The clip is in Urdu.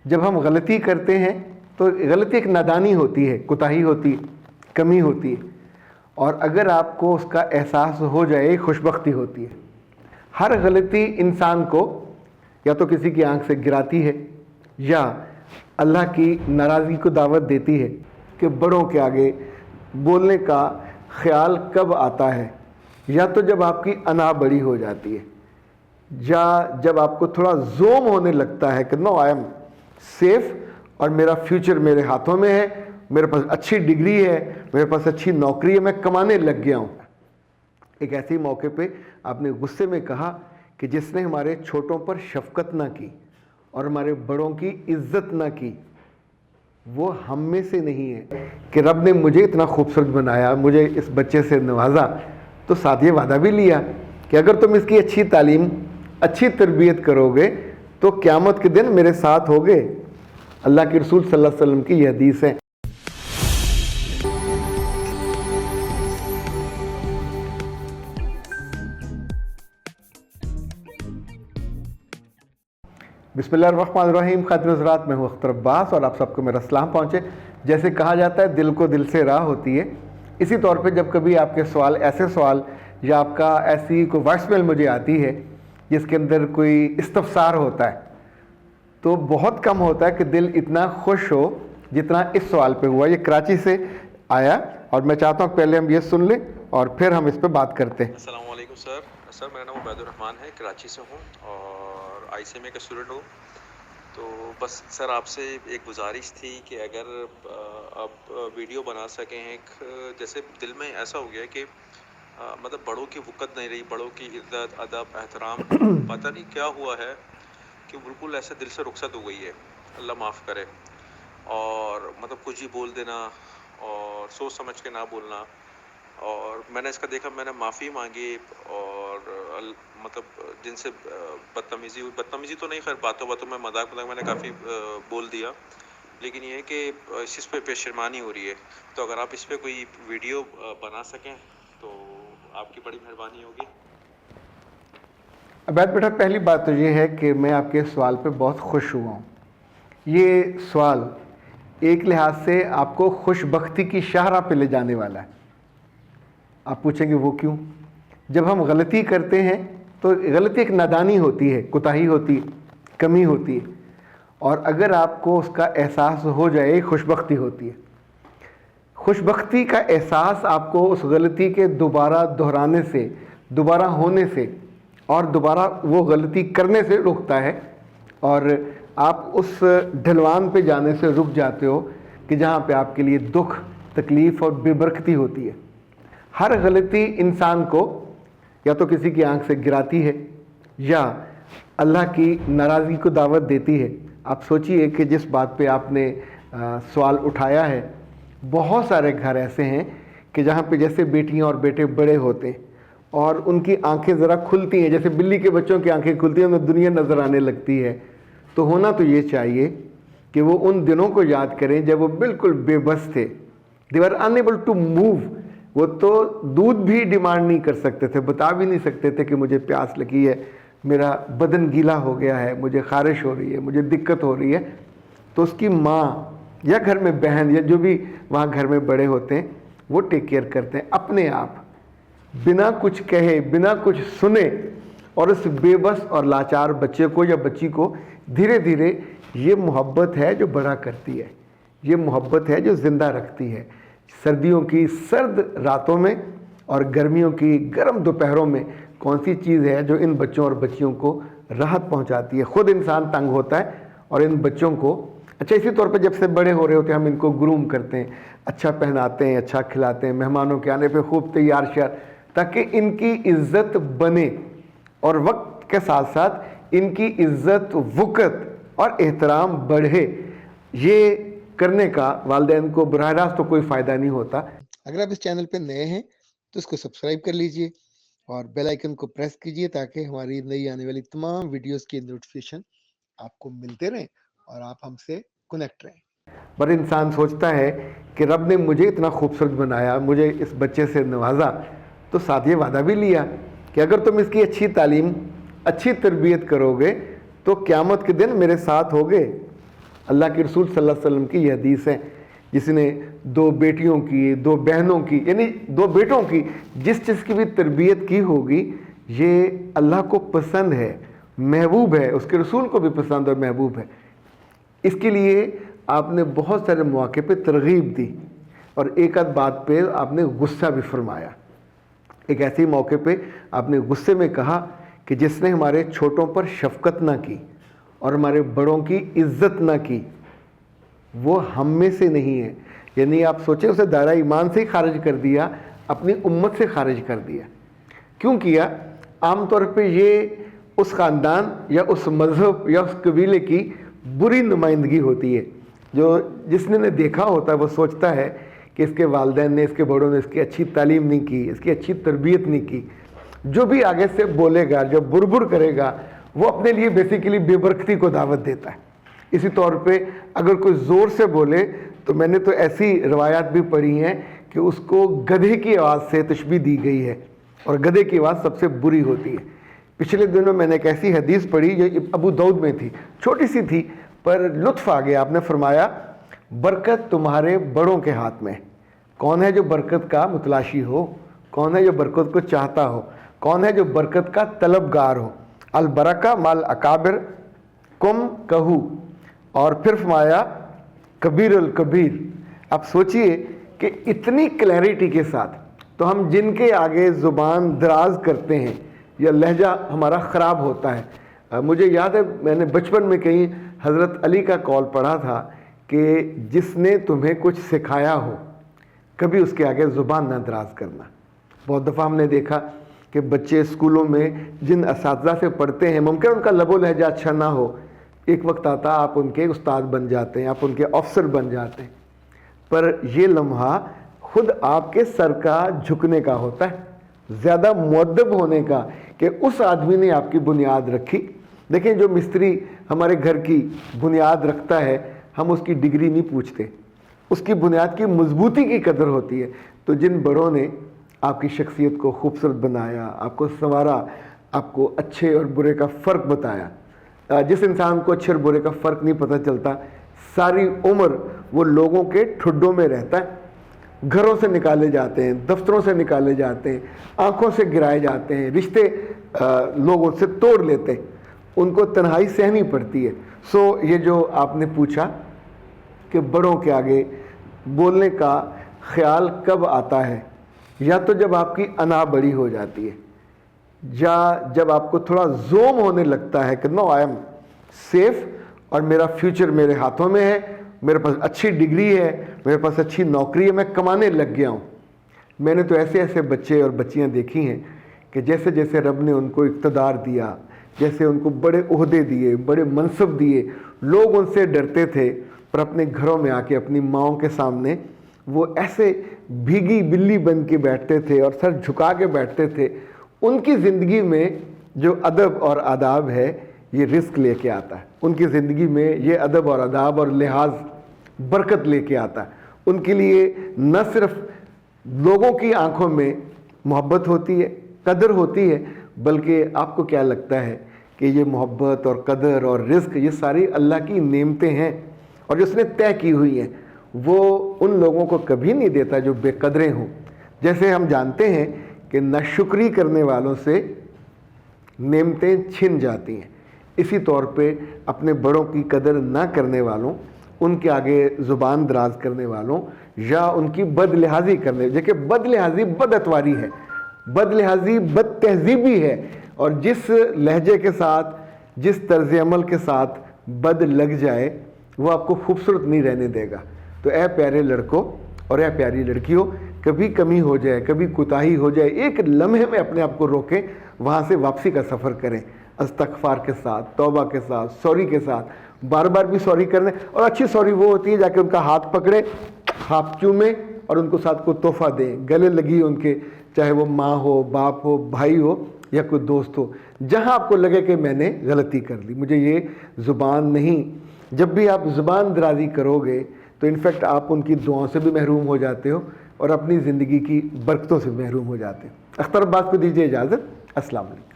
جب ہم غلطی کرتے ہیں تو غلطی ایک نادانی ہوتی ہے، کوتاہی ہوتی ہے، کمی ہوتی ہے، اور اگر آپ کو اس کا احساس ہو جائے خوش بختی ہوتی ہے۔ ہر غلطی انسان کو یا تو کسی کی آنکھ سے گراتی ہے یا اللہ کی ناراضگی کو دعوت دیتی ہے کہ بڑوں کے آگے بولنے کا خیال کب آتا ہے، یا تو جب آپ کی انا بڑی ہو جاتی ہے، یا جب آپ کو تھوڑا زوم ہونے لگتا ہے کہ نو آئی ایم سیف اور میرا فیوچر میرے ہاتھوں میں ہے، میرے پاس اچھی ڈگری ہے، میرے پاس اچھی نوکری ہے، میں کمانے لگ گیا ہوں۔ ایک ایسے موقع پہ آپ نے غصے میں کہا کہ جس نے ہمارے چھوٹوں پر شفقت نہ کی اور ہمارے بڑوں کی عزت نہ کی وہ ہم میں سے نہیں ہے۔ کہ رب نے مجھے اتنا خوبصورت بنایا، مجھے اس بچے سے نوازا، تو ساتھ یہ وعدہ بھی لیا کہ اگر تم اس کی اچھی تعلیم، اچھی تربیت کرو گے تو قیامت کے دن میرے ساتھ ہوگے۔ اللہ کے رسول صلی اللہ علیہ وسلم کی یہ حدیث ہے۔ بسم اللہ الرحمن الرحیم۔ خاتون حضرات، میں ہوں اختر عباس اور آپ سب کو میرا سلام پہنچے۔ جیسے کہا جاتا ہے دل کو دل سے راہ ہوتی ہے، اسی طور پہ جب کبھی آپ کے سوال ایسے سوال یا آپ کا ایسی کوئی وائس میل مجھے آتی ہے جس کے اندر کوئی استفسار ہوتا ہے، تو بہت کم ہوتا ہے کہ دل اتنا خوش ہو جتنا اس سوال پہ ہوا۔ یہ کراچی سے آیا اور میں چاہتا ہوں پہلے ہم یہ سن لیں اور پھر ہم اس پہ بات کرتے ہیں۔ السلام علیکم سر، میرا نام عبید الرحمن ہے، کراچی سے ہوں اور آئی سی ایم اے کا اسٹوڈنٹ ہوں۔ تو بس سر آپ سے ایک گزارش تھی کہ اگر آپ ویڈیو بنا سکیں، ایک جیسے دل میں ایسا ہو گیا کہ مطلب بڑوں کی وقت نہیں رہی، بڑوں کی عزت، ادب، احترام پتہ نہیں کیا ہوا ہے کہ بالکل ایسے دل سے رخصت ہو گئی ہے، اللہ معاف کرے۔ اور مطلب کچھ ہی بول دینا اور سوچ سمجھ کے نہ بولنا، اور میں نے اس کا دیکھا، میں نے معافی مانگی اور مطلب جن سے بدتمیزی ہوئی، بدتمیزی تو نہیں، خیر باتوں میں مذاق میں نے کافی بول دیا، لیکن یہ ہے کہ اس چیز پہ پشیمانی ہو رہی ہے۔ تو اگر آپ اس پہ کوئی ویڈیو بنا سکیں تو آپ کی بڑی مہربانی ہوگی۔ عبید بیٹا، پہلی بات تو یہ ہے کہ میں آپ کے سوال پہ بہت خوش ہوا ہوں۔ یہ سوال ایک لحاظ سے آپ کو خوش بختی کی شاہراہ پہ لے جانے والا ہے۔ آپ پوچھیں گے وہ کیوں؟ جب ہم غلطی کرتے ہیں تو غلطی ایک نادانی ہوتی ہے، کوتاہی ہوتی ہے، کمی ہوتی ہے، اور اگر آپ کو اس کا احساس ہو جائے خوش بختی ہوتی ہے۔ خوش بختی کا احساس آپ کو اس غلطی کے دوبارہ دہرانے سے، دوبارہ ہونے سے اور دوبارہ وہ غلطی کرنے سے روکتا ہے، اور آپ اس ڈھلوان پہ جانے سے رک جاتے ہو کہ جہاں پہ آپ کے لیے دکھ، تکلیف اور بے برکتی ہوتی ہے۔ ہر غلطی انسان کو یا تو کسی کی آنکھ سے گراتی ہے یا اللہ کی ناراضگی کو دعوت دیتی ہے۔ آپ سوچئے کہ جس بات پہ آپ نے سوال اٹھایا ہے، بہت سارے گھر ایسے ہیں کہ جہاں پہ جیسے بیٹیاں اور بیٹے بڑے ہوتے ہیں اور ان کی آنکھیں ذرا کھلتی ہیں، جیسے بلی کے بچوں کی آنکھیں کھلتی ہیں، انہیں دنیا نظر آنے لگتی ہے۔ تو ہونا تو یہ چاہیے کہ وہ ان دنوں کو یاد کریں جب وہ بالکل بے بس تھے۔ they were unable to move۔ وہ تو دودھ بھی ڈیمانڈ نہیں کر سکتے تھے، بتا بھی نہیں سکتے تھے کہ مجھے پیاس لگی ہے، میرا بدن گیلا ہو گیا ہے، مجھے خارش ہو رہی ہے، مجھے دقت ہو رہی ہے۔ تو اس کی ماں یا گھر میں بہن یا جو بھی وہاں گھر میں بڑے ہوتے ہیں وہ ٹیک کیئر کرتے ہیں اپنے آپ، بنا کچھ کہے، بنا کچھ سنے، اور اس بے بس اور لاچار بچے کو یا بچی کو دھیرے دھیرے یہ محبت ہے جو بڑا کرتی ہے، یہ محبت ہے جو زندہ رکھتی ہے۔ سردیوں کی سرد راتوں میں اور گرمیوں کی گرم دوپہروں میں کون سی چیز ہے جو ان بچوں اور بچیوں کو راحت پہنچاتی ہے؟ خود انسان تنگ ہوتا ہے اور ان بچوں کو اچھا اسی طور پہ جب سے بڑے ہو رہے ہوتے ہیں ہم ان کو گروم کرتے ہیں، اچھا پہناتے ہیں، اچھا کھلاتے ہیں، مہمانوں کے آنے پہ خوب تیار شیار، تاکہ ان کی عزت بنے اور وقت کے ساتھ ساتھ ان کی عزت، وقت اور احترام بڑھے۔ یہ کرنے کا والدین کو براہ راست تو کوئی فائدہ نہیں ہوتا۔ اگر آپ اس چینل پہ نئے ہیں تو اس کو سبسکرائب کر لیجئے اور بیل آئیکن کو پریس کیجئے تاکہ ہماری نئی آنے والی تمام ویڈیوز کی نوٹیفیکیشن آپ کو ملتے رہیں اور آپ ہم سے کنیکٹ رہیں۔ پر انسان سوچتا ہے کہ رب نے مجھے اتنا خوبصورت بنایا، مجھے اس بچے سے نوازا، تو ساتھ یہ وعدہ بھی لیا کہ اگر تم اس کی اچھی تعلیم، اچھی تربیت کرو گے تو قیامت کے دن میرے ساتھ ہوگے۔ اللہ کے رسول صلی اللہ علیہ وسلم کی یہ حدیث ہے، جس نے 2 بیٹیوں کی، 2 بہنوں کی، یعنی 2 بیٹوں کی، جس چیز کی بھی تربیت کی ہوگی یہ اللہ کو پسند ہے، محبوب ہے، اس کے رسول کو بھی پسند اور محبوب ہے۔ اس کے لیے آپ نے بہت سارے مواقع پہ ترغیب دی اور ایک آدھ بات پہ آپ نے غصہ بھی فرمایا۔ ایک ایسے موقع پہ آپ نے غصے میں کہا کہ جس نے ہمارے چھوٹوں پر شفقت نہ کی اور ہمارے بڑوں کی عزت نہ کی وہ ہم میں سے نہیں ہے۔ یعنی آپ سوچیں اسے دائرہ ایمان سے ہی خارج کر دیا، اپنی امت سے خارج کر دیا۔ کیوں کیا؟ عام طور پہ یہ اس خاندان یا اس مذہب یا اس قبیلے کی بری نمائندگی ہوتی ہے۔ جس نے دیکھا ہوتا ہے وہ سوچتا ہے کہ اس کے والدین نے، اس کے بڑوں نے اس کی اچھی تعلیم نہیں کی، اس کی اچھی تربیت نہیں کی۔ جو بھی آگے سے بولے گا، جو بربر کرے گا، وہ اپنے لیے بیسیکلی بے برکتی کو دعوت دیتا ہے۔ اسی طور پہ اگر کوئی زور سے بولے تو میں نے تو ایسی روایات بھی پڑھی ہیں کہ اس کو گدھے کی آواز سے تشبیہ دی گئی ہے، اور گدھے کی آواز سب سے بری ہوتی ہے۔ پچھلے دنوں میں نے ایک ایسی حدیث پڑھی جو ابو داؤد میں تھی، چھوٹی سی تھی پر لطف آ گیا۔ آپ نے فرمایا برکت تمہارے بڑوں کے ہاتھ میں۔ کون ہے جو برکت کا متلاشی ہو؟ کون ہے جو برکت کو چاہتا ہو؟ کون ہے جو برکت کا طلبگار ہو؟ البرکہ مال اکابر کم کہو، اور پھر فرمایا کبیر الکبیر۔ اب سوچئے کہ اتنی کلیئرٹی کے ساتھ تو ہم جن کے آگے زبان دراز کرتے ہیں یا لہجہ ہمارا خراب ہوتا ہے۔ مجھے یاد ہے میں نے بچپن میں کہیں حضرت علی کا قول پڑھا تھا کہ جس نے تمہیں کچھ سکھایا ہو کبھی اس کے آگے زبان نہ دراز کرنا۔ بہت دفعہ ہم نے دیکھا کہ بچے اسکولوں میں جن اساتذہ سے پڑھتے ہیں ممکن ان کا لب و لہجہ اچھا نہ ہو، ایک وقت آتا آپ ان کے استاد بن جاتے ہیں، آپ ان کے افسر بن جاتے ہیں، پر یہ لمحہ خود آپ کے سر کا جھکنے کا ہوتا ہے، زیادہ مؤدب ہونے کا کہ اس آدمی نے آپ کی بنیاد رکھی۔ دیکھیں جو مستری ہمارے گھر کی بنیاد رکھتا ہے ہم اس کی ڈگری نہیں پوچھتے، اس کی بنیاد کی مضبوطی کی قدر ہوتی ہے۔ تو جن بڑوں نے آپ کی شخصیت کو خوبصورت بنایا، آپ کو سنوارا، آپ کو اچھے اور برے کا فرق بتایا، جس انسان کو اچھے اور برے کا فرق نہیں پتہ چلتا ساری عمر وہ لوگوں کے ٹھڈوں میں رہتا ہے، گھروں سے نکالے جاتے ہیں، دفتروں سے نکالے جاتے ہیں، آنکھوں سے گرائے جاتے ہیں، رشتے لوگوں سے توڑ لیتے ہیں، ان کو تنہائی سہنی پڑتی ہے۔ سو یہ جو آپ نے پوچھا کہ بڑوں کے آگے بولنے کا خیال کب آتا ہے، یا تو جب آپ کی انا بڑی ہو جاتی ہے، یا جب آپ کو تھوڑا زوم ہونے لگتا ہے کہ نو آئی ایم سیف اور میرا فیوچر میرے ہاتھوں میں ہے، میرے پاس اچھی ڈگری ہے، میرے پاس اچھی نوکری ہے، میں کمانے لگ گیا ہوں۔ میں نے تو ایسے ایسے بچے اور بچیاں دیکھی ہیں کہ جیسے جیسے رب نے ان کو اقتدار دیا، جیسے ان کو بڑے عہدے دیے، بڑے منصب دیے، لوگ ان سے ڈرتے تھے، پر اپنے گھروں میں آ کے اپنی ماؤں کے سامنے وہ ایسے بھیگی بلی بن کے بیٹھتے تھے اور سر جھکا کے بیٹھتے تھے۔ ان کی زندگی میں جو ادب اور آداب ہے یہ رزق لے کے آتا ہے، ان کی زندگی میں یہ ادب اور آداب اور لحاظ برکت لے کے آتا ہے۔ ان کے لیے نہ صرف لوگوں کی آنکھوں میں محبت ہوتی ہے، قدر ہوتی ہے، بلکہ آپ کو کیا لگتا ہے کہ یہ محبت اور قدر اور رزق یہ ساری اللہ کی نعمتیں ہیں، اور جس نے طے کی ہوئی ہیں وہ ان لوگوں کو کبھی نہیں دیتا جو بے قدرے ہوں۔ جیسے ہم جانتے ہیں کہ ناشکری کرنے والوں سے نعمتیں چھن جاتی ہیں، اسی طور پہ اپنے بڑوں کی قدر نہ کرنے والوں، ان کے آگے زبان دراز کرنے والوں یا ان کی بد لحاظی کرنے، دیکھیں بد لحاظی بد اتواری ہے، بد لحاظی بد تہذیبی ہے، اور جس لہجے کے ساتھ جس طرز عمل کے ساتھ بد لگ جائے وہ آپ کو خوبصورت نہیں رہنے دے گا۔ تو اے پیارے لڑکوں اور اے پیاری لڑکیوں، کبھی کمی ہو جائے، کبھی کوتاہی ہو جائے، ایک لمحے میں اپنے آپ کو روکیں، وہاں سے واپسی کا سفر کریں، استغفار کے ساتھ، توبہ کے ساتھ، سوری کے ساتھ، بار بار بھی سوری کرنے۔ اور اچھی سوری وہ ہوتی ہے جا کے ان کا ہاتھ پکڑے، ہاتھ چومیں اور ان کو ساتھ کو تحفہ دیں، گلے لگی ان کے، چاہے وہ ماں ہو، باپ ہو، بھائی ہو یا کوئی دوست ہو، جہاں آپ کو لگے کہ میں نے غلطی کر لی، مجھے یہ زبان نہیں۔ جب بھی آپ زبان درازی کرو گے تو انفیکٹ آپ ان کی دعاؤں سے بھی محروم ہو جاتے ہو اور اپنی زندگی کی برکتوں سے محروم ہو جاتے ہیں۔ اختر عباس کو دیجیے اجازت۔ السلام علیکم۔